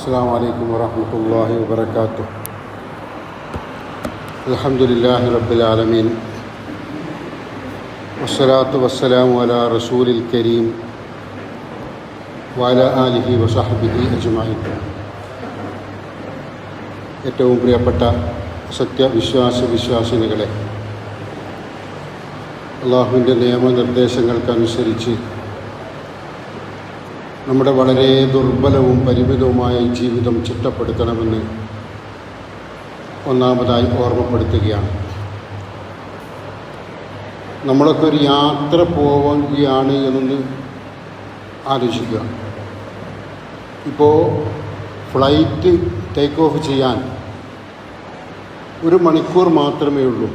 السلام عليكم ورحمة الله وبركاته. الحمد لله رب العالمين والصلاة والسلام على رسول الكريم وعلى آله وصحبه أجمعين. ഏറ്റവും പ്രിയപ്പെട്ട വിശ്വാസിനികളെ, അള്ളാഹുവിൻ്റെ നിയമനിർദ്ദേശങ്ങൾക്കനുസരിച്ച് നമ്മുടെ വളരെ ദുർബലവും പരിമിതവുമായ ജീവിതം ചിട്ടപ്പെടുത്തണമെന്ന് ഒന്നാമതായി ഓർമ്മപ്പെടുത്തുകയാണ്. നമ്മളൊക്കെ ഒരു യാത്ര പോവുകയാണ് എന്നൊന്ന് ആലോചിക്കുക. ഇപ്പോൾ ഫ്ലൈറ്റ് ടേക്ക് ഓഫ് ചെയ്യാൻ 1 മണിക്കൂർ മാത്രമേ ഉള്ളൂ.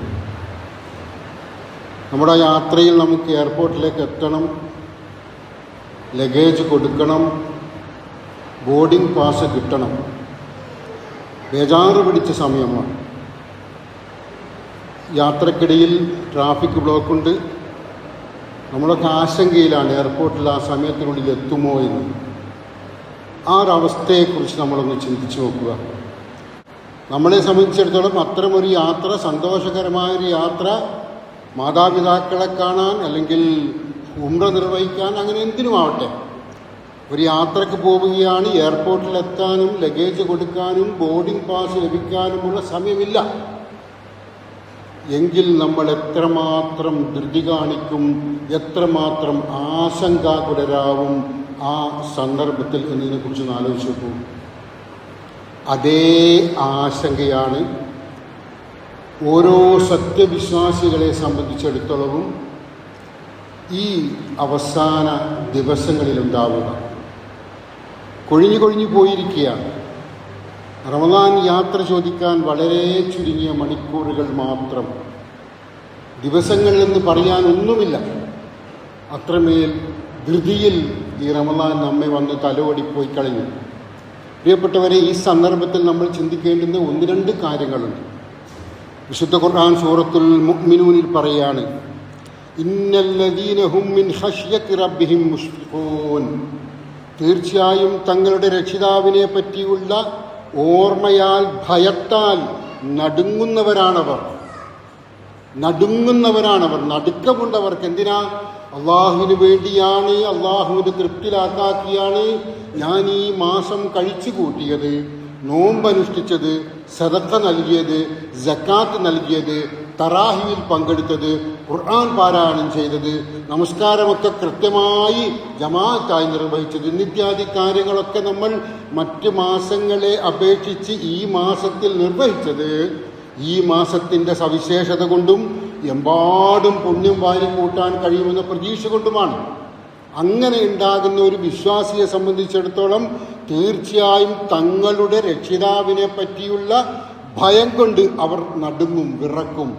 നമ്മുടെ യാത്രയിൽ നമുക്ക് എയർപോർട്ടിലേക്ക് എത്തണം, ലഗേജ് കൊടുക്കണം, ബോർഡിംഗ് പാസ് കിട്ടണം. ബേജാറ് പിടിച്ച സമയമാണ്. യാത്രക്കിടയിൽ ട്രാഫിക് ബ്ലോക്കുണ്ട്. നമ്മളൊക്കെ ആശങ്കയിലാണ് എയർപോർട്ടിൽ ആ സമയത്തിനുള്ളിൽ എത്തുമോ എന്ന്. ആ ഒരവസ്ഥയെക്കുറിച്ച് നമ്മളൊന്ന് ചിന്തിച്ചു നോക്കുക. നമ്മളെ സംബന്ധിച്ചിടത്തോളം അത്തരമൊരു യാത്ര, സന്തോഷകരമായൊരു യാത്ര, മാതാപിതാക്കളെ കാണാൻ അല്ലെങ്കിൽ ഉംറ നിർവഹിക്കാൻ, അങ്ങനെ എന്തിനുമാവട്ടെ, ഒരു യാത്രക്ക് പോവുകയാണ്. എയർപോർട്ടിലെത്താനും ലഗേജ് കൊടുക്കാനും ബോർഡിംഗ് പാസ് ലഭിക്കാനുമുള്ള സമയമില്ല. എങ്കിൽ നമ്മൾ എത്രമാത്രം ധൃതി കാണിക്കും, എത്രമാത്രം ആശങ്കാകുലരാവും ആ സന്ദർഭത്തിൽ എന്നതിനെക്കുറിച്ച് ആലോചിച്ച് നോക്കൂ. അതേ ആശങ്കയാണ് ഓരോ സത്യവിശ്വാസികളെ സംബന്ധിച്ചിടത്തോളവും ഈ അവസാന ദിവസങ്ങളിലുണ്ടാവുക. കൊഴിഞ്ഞു പോയിരിക്കുകയാണ്. റമദാൻ യാത്ര ചോദിക്കാൻ വളരെ ചുരുങ്ങിയ മണിക്കൂറുകൾ മാത്രം, ദിവസങ്ങൾ എന്ന് പറയാൻ ഒന്നുമില്ല. അത്രമേൽ ധൃതിയിൽ ഈ റമദാൻ നമ്മെ വന്ന് തലോടിപ്പോയി കഴിഞ്ഞു. പ്രിയപ്പെട്ടവരെ, ഈ സന്ദർഭത്തിൽ നമ്മൾ ചിന്തിക്കേണ്ടുന്ന 1-2 കാര്യങ്ങളുണ്ട്. വിശുദ്ധ ഖുർആൻ സൂറത്തുൽ മുഅ്മിനൂനിൽ പറയാണ്, ഇന്നല്ലദീന ഹും മിൻ ഖശ്യത്തി റബ്ബിഹിം മുശ്ഫിഖൂൻ. തീർച്ചയായും തങ്ങളുടെ രക്ഷിതാവിനെ പറ്റിയുള്ള ഓർമ്മയാൽ, ഭയത്താൽ നടുങ്ങുന്നവരാണവർ. നടുക്കമുണ്ടവർക്ക്. എന്തിനാ? അള്ളാഹുവിന് വേണ്ടിയാണ്, അള്ളാഹുവിൻ്റെ തൃപ്തിലാക്കാക്കിയാണ് ഞാൻ ഈ മാസം കഴിച്ചു കൂട്ടിയത്, നോമ്പനുഷ്ഠിച്ചത്, സദഖ നൽകിയത്, സക്കാത്ത് നൽകിയത്, തറാഹിയിൽ പങ്കെടുത്തത്, ഖുർആൻ പാരായണം ചെയ്തത്, നമസ്കാരമൊക്കെ കൃത്യമായി ജമാഅത്തായി നിർവഹിച്ചത്, നിത്യാദി കാര്യങ്ങളൊക്കെ നമ്മൾ മറ്റ് മാസങ്ങളെ അപേക്ഷിച്ച് ഈ മാസത്തിൽ നിർവഹിച്ചത് ഈ മാസത്തിൻ്റെ സവിശേഷത കൊണ്ടും എമ്പാടും പുണ്യം വാരിക്കൂട്ടാൻ കഴിയുമെന്ന പ്രതീക്ഷ കൊണ്ടുമാണ്. അങ്ങനെ ഉണ്ടാകുന്ന ഒരു വിശ്വാസിയെ സംബന്ധിച്ചിടത്തോളം തീർച്ചയായും തങ്ങളുടെ രക്ഷിതാവിനെ പറ്റിയുള്ള ഭയം കൊണ്ട് അവർ നടുങ്ങും, വിറക്കും,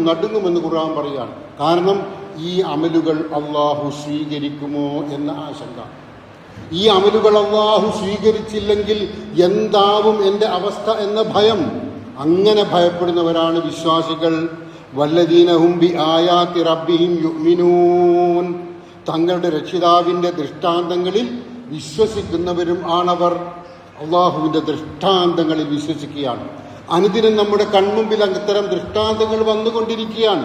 നടുങ്ങുമെന്ന് ഖുർആൻ പറയുകയാണ്. കാരണം ഈ അമലുകൾ അള്ളാഹു സ്വീകരിക്കുമോ എന്ന ആശങ്ക. ഈ അമലുകൾ അള്ളാഹു സ്വീകരിച്ചില്ലെങ്കിൽ എന്താവും എൻ്റെ അവസ്ഥ എന്ന ഭയം. അങ്ങനെ ഭയപ്പെടുന്നവരാണ് വിശ്വാസികൾ. വല്ലദീന ഹും ബി ആയാതി റബ്ബിഹിം യുഅ്മിനൂൻ. തങ്ങളുടെ രക്ഷിതാവിൻ്റെ ദൃഷ്ടാന്തങ്ങളിൽ വിശ്വസിക്കുന്നവരും ആണവർ. അള്ളാഹുവിൻ്റെ ദൃഷ്ടാന്തങ്ങളിൽ വിശ്വസിക്കുകയാണ്. അനുദിനം നമ്മുടെ കൺമുമ്പിൽ അത്തരം ദൃഷ്ടാന്തങ്ങൾ വന്നുകൊണ്ടിരിക്കുകയാണ്.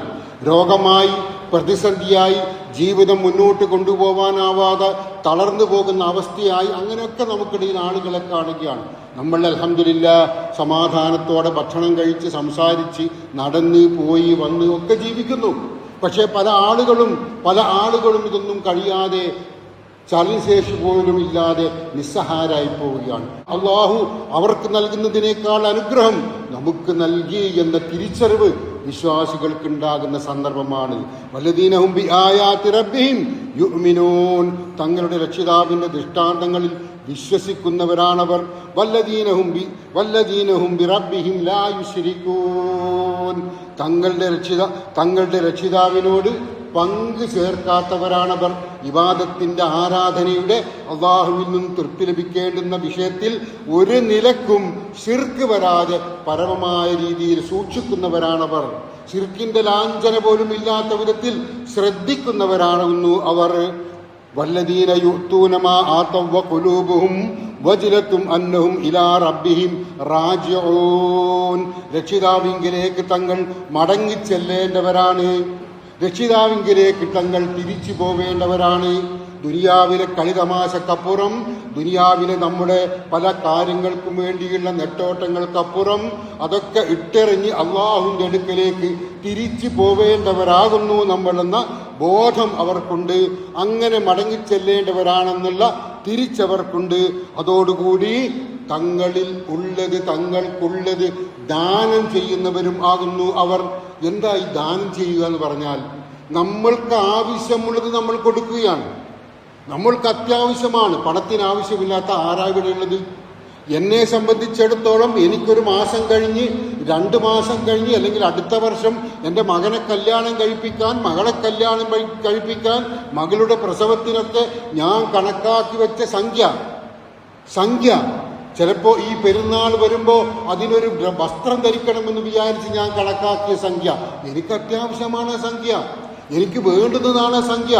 രോഗമായി, പ്രതിസന്ധിയായി, ജീവിതം മുന്നോട്ട് കൊണ്ടുപോകാനാവാതെ തളർന്നു പോകുന്ന അവസ്ഥയായി, അങ്ങനെയൊക്കെ നമുക്കിടയിൽ ആളുകളെ കാണുകയാണ്. നമ്മൾ അൽഹംദുലില്ലാഹ് സമാധാനത്തോടെ ഭക്ഷണം കഴിച്ച്, സംസാരിച്ച്, നടന്ന്, പോയി, വന്ന് ഒക്കെ ജീവിക്കുന്നു. പക്ഷേ പല ആളുകളും ഇതൊന്നും കഴിയാതെ, ചലനശേഷി പോലും ഇല്ലാതെ നിസ്സഹാരായി പോവുകയാണ്. അള്ളാഹു അവർക്ക് നൽകുന്നതിനേക്കാൾ അനുഗ്രഹം നമുക്ക് നൽകി എന്ന തിരിച്ചറിവ് വിശ്വാസികൾക്കുണ്ടാകുന്ന സന്ദർഭമാണ്. വല്ലദീന ഹും ബി ആയാതി റബ്ബിഹിം യുഅ്മിനൂൻ. തങ്ങളുടെ രക്ഷിതാവിൻ്റെ ദൃഷ്ടാന്തങ്ങളിൽ വിശ്വസിക്കുന്നവരാണവർ. വല്ലദീന ഹും ബി റബ്ബിഹിം ലാ യുശ്രികൂൻ. തങ്ങളുടെ രക്ഷിതാവിനോട് പങ്ക് ചേർക്കാത്തവരാണവർ. ഇബാദത്തിന്റെ, ആരാധനയുടെ, അള്ളാഹുവിൽ നിന്നും തൃപ്തി ലഭിക്കേണ്ടുന്ന വിഷയത്തിൽ ഒരു നിലക്കും ശിർക്ക് വരാതെ പരമമായ രീതിയിൽ സൂക്ഷിക്കുന്നവരാണവർ. ശിർക്കിന്റെ ലാഞ്ചന പോലും ഇല്ലാത്ത വിധത്തിൽ ശ്രദ്ധിക്കുന്നവരാണെന്നു അവർ. വല്ലദീന യുഅ്തൂന മാ ആതവ ഖുലൂബുഹും വജ്ലത്തും അന്നഹും ഇലാ റബ്ബിഹിം റാജിഊൻ. രക്ഷിതാവിങ്കിലേക്ക് തങ്ങൾ മടങ്ങിച്ചെല്ലേണ്ടവരാണ്, രക്ഷിതാവിങ്കിലേക്ക് തങ്ങൾ തിരിച്ചു പോവേണ്ടവരാണ്. ദുനിയാവിലെ കളിതമാശക്കപ്പുറം, ദുനിയാവിലെ നമ്മുടെ പല കാര്യങ്ങൾക്കും വേണ്ടിയുള്ള നെട്ടോട്ടങ്ങൾക്കപ്പുറം അതൊക്കെ ഇട്ടെറിഞ്ഞ് അള്ളാഹുവിൻ്റെ അടുക്കലേക്ക് തിരിച്ചു പോവേണ്ടവരാകുന്നു നമ്മളെന്ന ബോധം അവർക്കുണ്ട്. അങ്ങനെ മടങ്ങിച്ചെല്ലേണ്ടവരാണെന്നുള്ള തിരിച്ചവർക്കുണ്ട്. അതോടുകൂടി തങ്ങളിൽ ഉള്ളത് തങ്ങൾക്കുള്ളത് ദാനം ചെയ്യുന്നവരും ആകുന്നു അവർ. എന്താ ഈ ദാനം ചെയ്യുക എന്ന് പറഞ്ഞാൽ, നമ്മൾക്ക് ആവശ്യമുള്ളത് നമ്മൾ കൊടുക്കുകയാണ്. നമ്മൾക്ക് അത്യാവശ്യമാണ്, പണത്തിന് ആവശ്യമില്ലാത്ത ആരാ ഇവിടെ ഉള്ളത്? എന്നെ സംബന്ധിച്ചിടത്തോളം എനിക്കൊരു മാസം കഴിഞ്ഞ് 2 മാസം കഴിഞ്ഞ് അല്ലെങ്കിൽ അടുത്ത വർഷം എൻ്റെ മകനെ കല്യാണം കഴിപ്പിക്കാൻ, മകളെ കല്യാണം കഴിപ്പിക്കാൻ, മകളുടെ പ്രസവത്തിനൊക്കെ ഞാൻ കണക്കാക്കി വെച്ച സംഖ്യ ചിലപ്പോൾ ഈ പെരുന്നാൾ വരുമ്പോൾ അതിനൊരു വസ്ത്രം ധരിക്കണമെന്ന് വിചാരിച്ച് ഞാൻ കണക്കാക്കിയ സംഖ്യ, എനിക്ക് അത്യാവശ്യമാണ് സംഖ്യ, എനിക്ക് വേണ്ടുന്നതാണ് സംഖ്യ.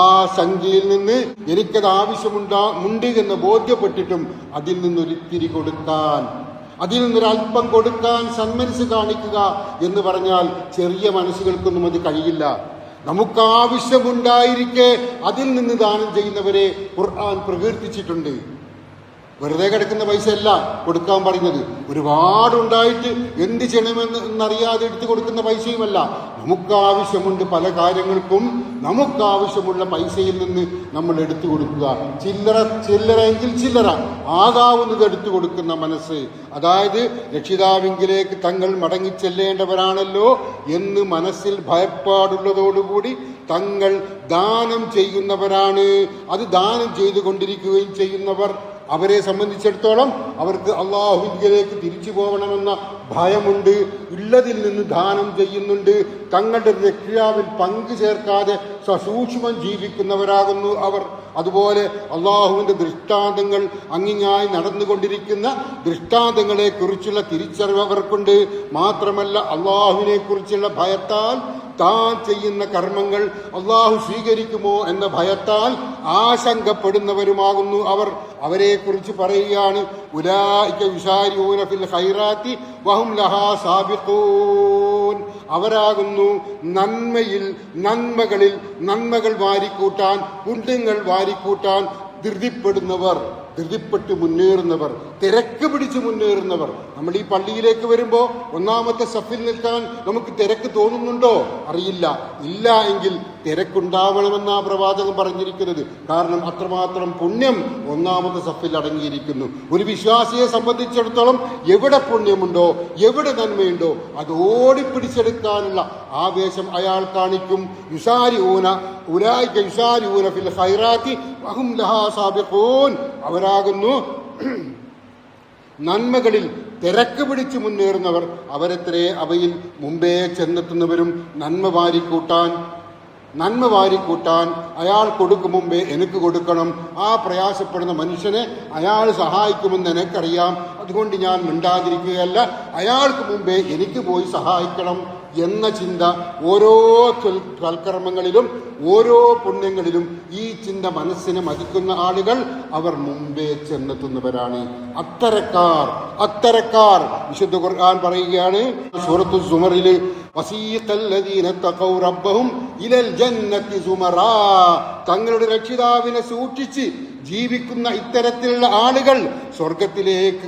ആ സംഖ്യയിൽ നിന്ന് എനിക്കത് ആവശ്യമുണ്ട് എന്ന് ബോധ്യപ്പെട്ടിട്ടും അതിൽ നിന്നൊരിത്തിരി കൊടുക്കാൻ, അതിൽ നിന്നൊരല്പം കൊടുക്കാൻ സന്മനസ് കാണിക്കുക എന്ന് പറഞ്ഞാൽ ചെറിയ മനസ്സുകൾക്കൊന്നും അത് കഴിയില്ല. നമുക്ക് ആവശ്യമുണ്ടായിരിക്കെ അതിൽ നിന്ന് ദാനം ചെയ്യുന്നവരെ ഖുർആൻ പ്രകീർത്തിച്ചിട്ടുണ്ട്. വെറുതെ കിടക്കുന്ന പൈസ അല്ല കൊടുക്കാൻ പറയുന്നത്, ഒരുപാടുണ്ടായിട്ട് എന്ത് ചെയ്യണമെന്നറിയാതെ എടുത്തു കൊടുക്കുന്ന പൈസയുമല്ല. നമുക്ക് ആവശ്യമുണ്ട് പല കാര്യങ്ങൾക്കും, നമുക്ക് ആവശ്യമുള്ള പൈസയിൽ നിന്ന് നമ്മൾ എടുത്തു കൊടുക്കുക. ചില്ലറയെങ്കിൽ ചില്ലറ, ആകാവുന്നത് എടുത്തു കൊടുക്കുന്ന മനസ്സ്. അതായത് രക്ഷിതാവിങ്കിലേക്ക് തങ്ങൾ മടങ്ങിച്ചെല്ലേണ്ടവരാണല്ലോ എന്ന് മനസ്സിൽ ഭയപ്പാടുള്ളതോടുകൂടി തങ്ങൾ ദാനം ചെയ്യുന്നവരാണ്. അത് ദാനം ചെയ്തുകൊണ്ടിരിക്കുകയും ചെയ്യുന്നവർ, അവരെ സംബന്ധിച്ചിടത്തോളം അവർക്ക് അള്ളാഹുവിലേക്ക് തിരിച്ചു പോകണമെന്ന ഭയമുണ്ട്. ഉള്ളതിൽ നിന്ന് ദാനം ചെയ്യുന്നുണ്ട്. തങ്ങളുടെ രക്ഷിതാവിൽ പങ്കു ചേർക്കാതെ സസൂക്ഷ്മം ജീവിക്കുന്നവരാകുന്നു അവർ. അതുപോലെ അള്ളാഹുവിൻ്റെ ദൃഷ്ടാന്തങ്ങൾ അങ്ങിങ്ങായി നടന്നുകൊണ്ടിരിക്കുന്ന ദൃഷ്ടാന്തങ്ങളെ കുറിച്ചുള്ള തിരിച്ചറിവ് അവർക്കുണ്ട്. മാത്രമല്ല അള്ളാഹുവിനെ കുറിച്ചുള്ള ഭയത്താൽ താൻ ചെയ്യുന്ന കർമ്മങ്ങൾ അള്ളാഹു സ്വീകരിക്കുമോ എന്ന ഭയത്താൽ ആശങ്കപ്പെടുന്നവരുമാകുന്നു അവർ. അവരെ കുറിച്ച് പറയുകയാണ്, ഉലൈക യുസാരിഊന ഫിൽ ഖൈറാത്തി വഹും ലഹാ സാബിഖൂൻ. അവരാകുന്നു നന്മകളിൽ നന്മകൾ വാരിക്കൂട്ടാൻ, പുണ്യങ്ങൾ വാരിക്കൂട്ടാൻ ധൃതിപ്പെട്ട് മുന്നേറുന്നവർ, തിരക്ക് പിടിച്ച് മുന്നേറുന്നവർ. നമ്മൾ ഈ പള്ളിയിലേക്ക് വരുമ്പോൾ ഒന്നാമത്തെ സഫിൽ നിൽക്കാൻ നമുക്ക് തിരക്ക് തോന്നുന്നുണ്ടോ? അറിയില്ല. ഇല്ല എങ്കിൽ തിരക്കുണ്ടാവണമെന്നാ പ്രവാചകൻ പറഞ്ഞിരിക്കുന്നത്. കാരണം അത്രമാത്രം പുണ്യം ഒന്നാമത്തെ സഫിൽ അടങ്ങിയിരിക്കുന്നു. ഒരു വിശ്വാസിയെ സംബന്ധിച്ചിടത്തോളം എവിടെ പുണ്യമുണ്ടോ, എവിടെ നന്മയുണ്ടോ അത് ഓടിപ്പിടിച്ചെടുക്കാനുള്ള ആവേശം അയാൾ കാണിക്കും. ഉലൈക യുസാരിഊന ഫിൽ ഖൈറാത്തി വഹും ലഹാ സാബിഖൂൻ. അവരാകുന്നു നന്മകളിൽ തിരക്ക് പിടിച്ച് മുന്നേറുന്നവർ. അവരെത്രേ അവയിൽ മുമ്പേ ചെന്നെത്തുന്നവരും. നന്മ വാരിക്കൂട്ടാൻ അയാൾ കൊടുക്കും മുമ്പേ എനിക്ക് കൊടുക്കണം. ആ പ്രയാസപ്പെടുന്ന മനുഷ്യനെ അയാൾ സഹായിക്കുമെന്ന് എനിക്കറിയാം, അതുകൊണ്ട് ഞാൻ മിണ്ടാതിരിക്കുകയല്ല, അയാൾക്ക് മുമ്പേ എനിക്ക് പോയി സഹായിക്കണം എന്ന ചിന്ത ഓരോ സൽക്കർമ്മങ്ങളിലും ഓരോ പുണ്യങ്ങളിലും ഈ ചിന്ത മനസ്സിനെ മതിക്കുന്ന ആളുകൾ അവർ മുമ്പേ ചെന്നെത്തുന്നവരാണ്. അത്തരക്കാർ വിശുദ്ധ ഖുർആൻ പറയുകയാണ് സൂറത്തു സുമറില്, വസീഖല്ലദീന തഖൗ റബ്ബഹും ഇലൽ ജന്നത്തി സുമറാ. തങ്ങളുടെ രക്ഷിതാവിനെ സൂക്ഷിച്ച് ജീവിക്കുന്ന ഇത്തരത്തിലുള്ള ആളുകൾ സ്വർഗത്തിലേക്ക്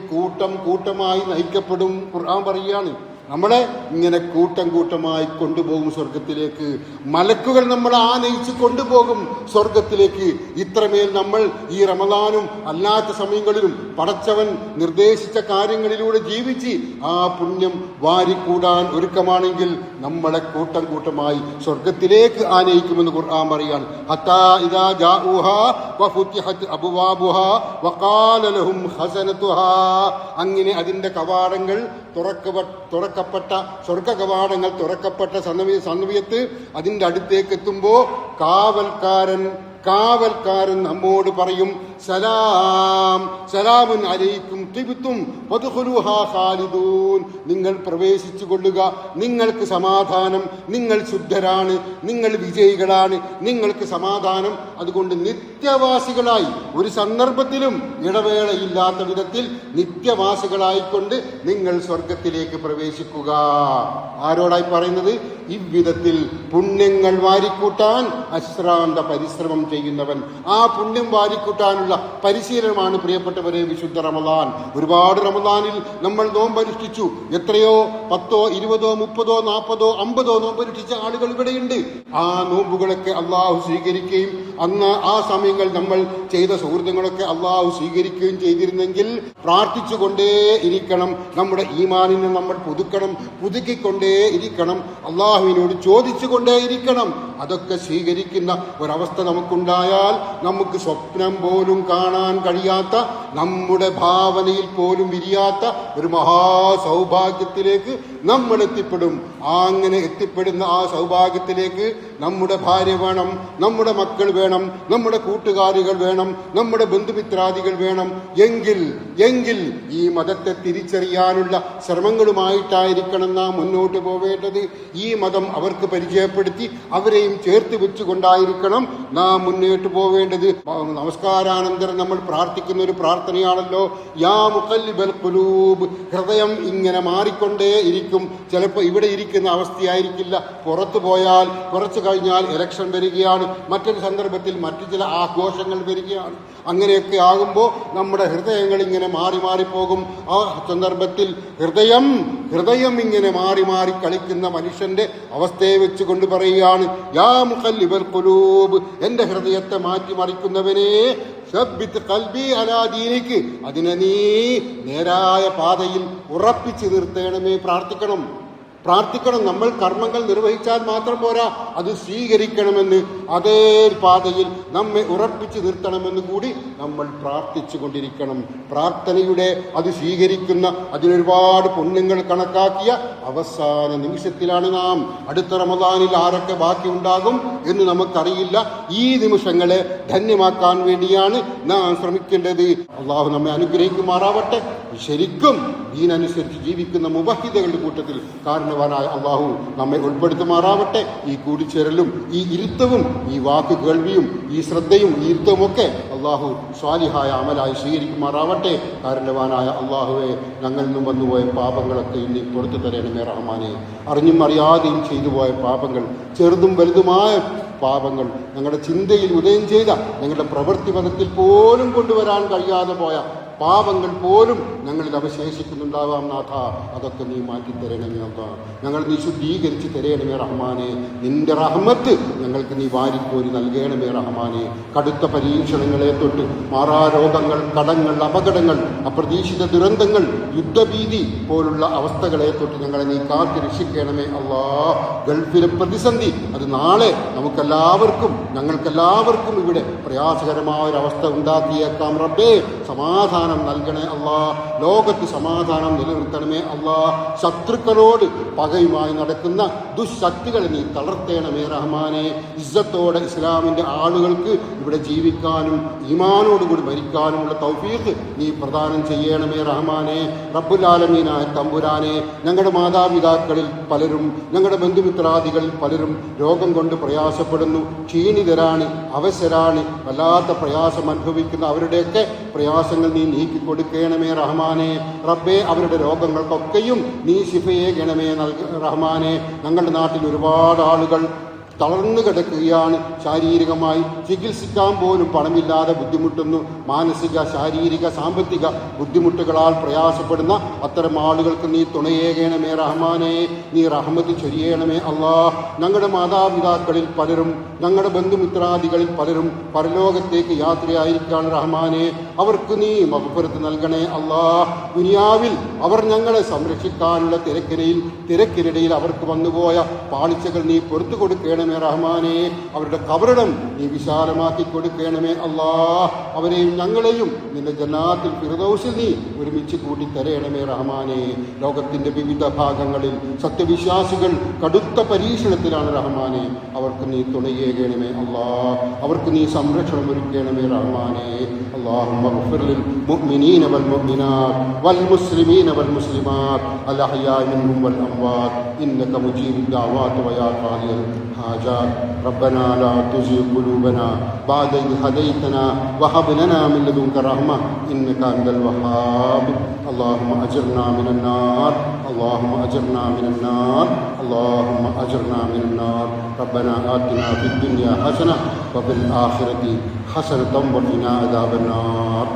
കൂട്ടമായി നയിക്കപ്പെടും. ഖുർആൻ പറയുകയാണ്, നമ്മളെ ഇങ്ങനെ കൂട്ടമായി കൊണ്ടുപോകും സ്വർഗത്തിലേക്ക്. മലക്കുകൾ നമ്മളെ ആനയിച്ച് കൊണ്ടുപോകും സ്വർഗത്തിലേക്ക്. ഇത്രമേൽ നമ്മൾ ഈ റമദാനും അല്ലാത്ത സമയങ്ങളിലും പടച്ചവൻ നിർദ്ദേശിച്ച കാര്യങ്ങളിലൂടെ ജീവിച്ച് ആ പുണ്യം വാരിക്കൂടാൻ ഒരുക്കമാണെങ്കിൽ നമ്മളെ കൂട്ടമായി സ്വർഗത്തിലേക്ക് ആനയിക്കുമെന്ന് ഖുർആൻ പറയാണ്. ഹത്താ ഇദാ ജാഊഹാ വഫുതിഹത് അബ്വാബുഹാ വഖാല ലഹും ഖസനതുഹാ. അങ്ങനെ അതിന്റെ കവാടങ്ങൾ തുറക്കപ്പെട്ട സ്വർഗ കവാടങ്ങൾ തുറക്കപ്പെട്ട സമയത്ത് അതിൻ്റെ അടുത്തേക്ക് എത്തുമ്പോൾ കാവൽക്കാരൻ നമ്മോട് പറയും, സലാം സലാമുൻ അലൈക്കും തിബ്തും വദ്ഖുലൂഹാ ഖാലിദൂൻ, നിങ്ങൾ പ്രവേശിച്ചു കൊള്ളുക, നിങ്ങൾക്ക് സമാധാനം, നിങ്ങൾ ശുദ്ധരാണ്, നിങ്ങൾ വിജയികളാണ്, നിങ്ങൾക്ക് സമാധാനം. അതുകൊണ്ട് നിത്യവാസികളായി ഒരു സന്ദർഭത്തിലും ഇടവേളയില്ലാത്ത വിധത്തിൽ നിത്യവാസികളായിക്കൊണ്ട് നിങ്ങൾ സ്വർഗത്തിലേക്ക് പ്രവേശിക്കുക. ആരോടായി പറയുന്നത്? ഇவ்விധത്തിൽ പുണ്യങ്ങൾ വാരിക്കൂട്ടാൻ അശ്രാന്ത പരിശ്രമം ചെയ്യുന്നവൻ. ആ പുണ്യം വാരിക്കൂട്ടാനുള്ള പരിശീലനമാണ് പ്രിയപ്പെട്ടവരെ വിശുദ്ധ റമദാൻ. ഒരുപാട് റമദാനിൽ നമ്മൾ നോമ്പനുഷ്ഠിച്ചു. എത്രയോ 10, 20, 30, 40, 50 നോമ്പനുഷ്ഠിച്ച ആളുകൾ ഇവിടെയുണ്ട്. ആ നോമ്പുകളൊക്കെ അള്ളാഹു സ്വീകരിക്കുകയും അന്ന് ആ സമയങ്ങൾ നമ്മൾ ചെയ്ത സുഹൃത്തുക്കളൊക്കെ അള്ളാഹു സ്വീകരിക്കുകയും ചെയ്തിരുന്നെങ്കിൽ പ്രാർത്ഥിച്ചുകൊണ്ടേ ഇരിക്കണം. നമ്മുടെ ഈമാനിനെ നമ്മൾ പുതുക്കിക്കൊണ്ടേ ഇരിക്കണം. അള്ളാഹുവിനോട് ചോദിച്ചുകൊണ്ടേ ഇരിക്കണം. അതൊക്കെ സ്വീകരിക്കുന്ന ഒരവസ്ഥ നമുക്കുണ്ടായാൽ നമുക്ക് സ്വപ്നം പോലും കാണാൻ കഴിയാത്ത, നമ്മുടെ ഭാവനയിൽ പോലും വിരിയാത്ത ഒരു മഹാസൗഭാഗ്യത്തിലേക്ക് നമ്മൾ എത്തിപ്പെടും. അങ്ങനെ എത്തിപ്പെടുന്ന ആ സൗഭാഗ്യത്തിലേക്ക് നമ്മുടെ ഭാര്യ വേണം, നമ്മുടെ മക്കൾ വേണം, നമ്മുടെ കൂട്ടുകാരികൾ വേണം, നമ്മുടെ ബന്ധുമിത്രാദികൾ വേണം. എങ്കിൽ ഈ മതത്തെ തിരിച്ചറിയാനുള്ള ശ്രമങ്ങളുമായിട്ടായിരിക്കണം നാം മുന്നോട്ട് പോവേണ്ടത്. ഈ മതം അവർക്ക് പരിചയപ്പെടുത്തി അവരെയും ചേർത്ത് വെച്ചുകൊണ്ടായിരിക്കണം നാം മുന്നോട്ട് പോവേണ്ടത്. നമസ്കാരാനന്തരം നമ്മൾ പ്രാർത്ഥിക്കുന്ന ഒരു പ്രാർത്ഥനയാണല്ലോ, യാ മുഖല്ലിബൽ ഖുലൂബ്. ഹൃദയം ഇങ്ങനെ മാറിക്കൊണ്ടേ ഇരിക്കും. ചിലപ്പോൾ ഇവിടെ ഇരിക്കുന്ന അവസ്ഥയായിരിക്കില്ല, പുറത്തു പോയാൽ കുറച്ചു കഴിഞ്ഞാൽ ഇലക്ഷൻ വരികയാണ്, മറ്റൊരു സന്ദർഭത്തിൽ മറ്റു ചില ആഘോഷങ്ങൾ വരികയാണ്. അങ്ങനെയൊക്കെ ആകുമ്പോൾ നമ്മുടെ ഹൃദയങ്ങൾ ഇങ്ങനെ മാറിപ്പോകും. ആ സന്ദർഭത്തിൽ ഹൃദയം ഇങ്ങനെ മാറി കളിക്കുന്ന മനുഷ്യന്റെ അവസ്ഥയെ വെച്ചുകൊണ്ട് പറയുകയാണ്, യാ മുഖല്ലിബൽ ഖുലൂബ്, എന്റെ ഹൃദയത്തെ മാറ്റിമറിക്കുന്നവനെ, സബ്ബിത് ഖൽബി അലാ ദീനിക്, അതിനെ നീ നേരായ പാതയിൽ ഉറപ്പിച്ചു നിർത്തേണമേ. പ്രാർത്ഥിക്കണം. നമ്മൾ കർമ്മങ്ങൾ നിർവഹിച്ചാൽ മാത്രം പോരാ, അത് സ്വീകരിക്കണമെന്ന്, അതേ പാതയിൽ നമ്മെ ഉറപ്പിച്ചു നിർത്തണമെന്ന് കൂടി നമ്മൾ പ്രാർത്ഥിച്ചു കൊണ്ടിരിക്കണം. പ്രാർത്ഥനയുടെ അത് സ്വീകരിക്കുന്ന, അതിനൊരുപാട് പുണ്യങ്ങൾ കണക്കാക്കിയ അവസാന നിമിഷത്തിലാണ് നാം. അടുത്ത റമദാനിൽ ആരൊക്കെ ബാക്കി ഉണ്ടാകും എന്ന് നമുക്കറിയില്ല. ഈ നിമിഷങ്ങളെ ധന്യമാക്കാൻ വേണ്ടിയാണ് നാം ശ്രമിക്കേണ്ടത്. അള്ളാഹു നമ്മെ അനുഗ്രഹിക്കുമാറാവട്ടെ. ശരിക്കും ദീനനുസരിച്ച് ജീവിക്കുന്ന മുവഹിദുകളുടെ കൂട്ടത്തിൽ കാരണവാനായ അള്ളാഹു നമ്മെ ഉൾപ്പെടുത്തുമാറാവട്ടെ. ഈ കൂടിച്ചേരലും ഈ ഇരുത്തവും ഈ വാക്ക് കേൾവിയും ഈ ശ്രദ്ധയും ഈ ഇരുത്തവും ഒക്കെ അള്ളാഹു സ്വാലിഹായ അമലായി സ്വീകരിക്കുമാറാവട്ടെ. കാരണവാനായ അള്ളാഹുവെ, ഞങ്ങളിൽ നിന്നും വന്നുപോയ പാപങ്ങളൊക്കെ ഇനി പുറത്തു തരണമേ റഹ്മാനെ. അറിഞ്ഞും അറിയാതെയും ചെയ്തു പോയ പാപങ്ങൾ, ചെറുതും വലുതുമായ പാപങ്ങൾ, ഞങ്ങളുടെ ചിന്തയിൽ ഉദയം ചെയ്ത, ഞങ്ങളുടെ പ്രവൃത്തിപഥത്തിൽ പോലും കൊണ്ടുവരാൻ കഴിയാതെ പോയ പാപങ്ങൾ പോലും ഞങ്ങളിൽ അവശേഷിക്കുന്നുണ്ടാവാം നാഥ. അതൊക്കെ നീ മാറ്റിത്തരണമേ അല്ല. ഞങ്ങൾ നീ ശുദ്ധീകരിച്ച് തരണമേ റഹ്മാനെ. നിന്റെ റഹ്മത്ത് ഞങ്ങൾക്ക് നീ വാരിക്കോരി നൽകണമേ റഹ്മാനെ. കടുത്ത പരീക്ഷണങ്ങളെ തൊട്ട്, മാറാരോഗങ്ങൾ, കടങ്ങൾ, അപകടങ്ങൾ, അപ്രതീക്ഷിത ദുരന്തങ്ങൾ, യുദ്ധഭീതി പോലുള്ള അവസ്ഥകളെ തൊട്ട് ഞങ്ങളെ നീ കാത്ത് രക്ഷിക്കണമേ അല്ലാ. ഗൾഫിലെ പ്രതിസന്ധി അത് നാളെ ഞങ്ങൾക്കെല്ലാവർക്കും ഇവിടെ പ്രയാസകരമായ ഒരവസ്ഥ ഉണ്ടാക്കിയേക്കാം റബ്ബേ. സമാധാനം നൽകണേ അല്ലാ. ലോകത്ത് സമാധാനം നിലനിർത്തണമേ അല്ലാ. ശത്രുക്കളോട് പകയുമായി നടക്കുന്ന ദുശക്തികളെ നീ തളർത്തേണമേ റഹ്മാനെ. ഇസ്സത്തോടെ ഇസ്ലാമിൻ്റെ ആളുകൾക്ക് ഇവിടെ ജീവിക്കാനും ഈമാനോടുകൂടി മരിക്കാനുമുള്ള തൗഫീഖ് നീ പ്രദാനം ചെയ്യണമേ റഹ്മാനെ. റബ്ബുൽ ആലമീനായ തമ്പുരാനെ, ഞങ്ങളുടെ മാതാപിതാക്കളിൽ പലരും, ഞങ്ങളുടെ ബന്ധുമിത്രാദികളിൽ പലരും രോഗം കൊണ്ട് പ്രയാസപ്പെടുന്നു, ക്ഷീണിതരാണ്, അവശരാണ്, വല്ലാത്ത പ്രയാസം അനുഭവിക്കുന്ന അവരുടെയൊക്കെ പ്രയാസങ്ങൾ നീ നീക്കിക്കൊടുക്കണമേ റഹ്മാനെ. റബ്ബേ, അവരുടെ രോഗങ്ങൾക്കൊക്കെയും നീ ശിഫയെ ഗണമേ റഹ്മാനെ. ഞങ്ങളുടെ നാട്ടിൽ ഒരുപാട് ആളുകൾ തളർന്നു കിടക്കുകയാണ്. ശാരീരികമായി ചികിത്സിക്കാൻ പോലും പണമില്ലാതെ ബുദ്ധിമുട്ടുന്നു. മാനസിക, ശാരീരിക, സാമ്പത്തിക ബുദ്ധിമുട്ടുകളാൽ പ്രയാസപ്പെടുന്ന അത്തരം ആളുകൾക്ക് നീ തുണയേകണമേ റഹ്മാനെ. നീ റഹ്മത്ത് ചൊരിയണമേ അല്ലാ. ഞങ്ങളുടെ മാതാപിതാക്കളിൽ പലരും, ഞങ്ങളുടെ ബന്ധുമിത്രാദികളിൽ പലരും പരലോകത്തേക്ക് യാത്രയായിരിക്കാണ് റഹ്മാനെ. അവർക്ക് നീ മഗ്ഫിറത്ത് നൽകണേ അല്ലാ. ദുനിയാവിൽ അവർ ഞങ്ങളെ സംരക്ഷിക്കാനുള്ള തിരക്കിനിടയിൽ അവർക്ക് വന്നുപോയ പാളിച്ചകൾ നീ പൊറത്തു കൊടുക്കണമേ കൊടുക്കണമേ റഹ്മാനെ. അവരുടെ കബറിടം നീ വിശാലമാക്കി കൊടുക്കണമേ അല്ലാ. അവരെയും ഞങ്ങളെയും നിന്റെ ജന്നാത്തിൽ ഫിർദൗസിൽ നീ ഒരുമിച്ച് കൂട്ടി തരയണമേ റഹ്മാനെ. ലോകത്തിന്റെ വിവിധ ഭാഗങ്ങളിൽ സത്യവിശ്വാസികൾ കടുത്ത പരീക്ഷണത്തിലാണ് റഹ്മാനെ. അവർക്ക് നീ തുണയേകണമേ അല്ലാ. അവർക്ക് നീ സംരക്ഷണം ഒരുക്കണമേ റഹ്മാനെ. اللهم اغفر للمؤمنين والمؤمنات والمسلمين والمسلمات الأحياء منهم والأموات إنك مجيب الدعوات ويا قاضي الحاجات. ربنا لا تزغ قلوبنا بعد إذ هديتنا وهب لنا من لدنك رحمة إنك أنت الوهاب. اللهم أجرنا من النار اللهم أجرنا من النار اللهم أجرنا من النار. ربنا آتنا في الدنيا حسنة وفي الآخرة حسنة وقنا عذاب النار.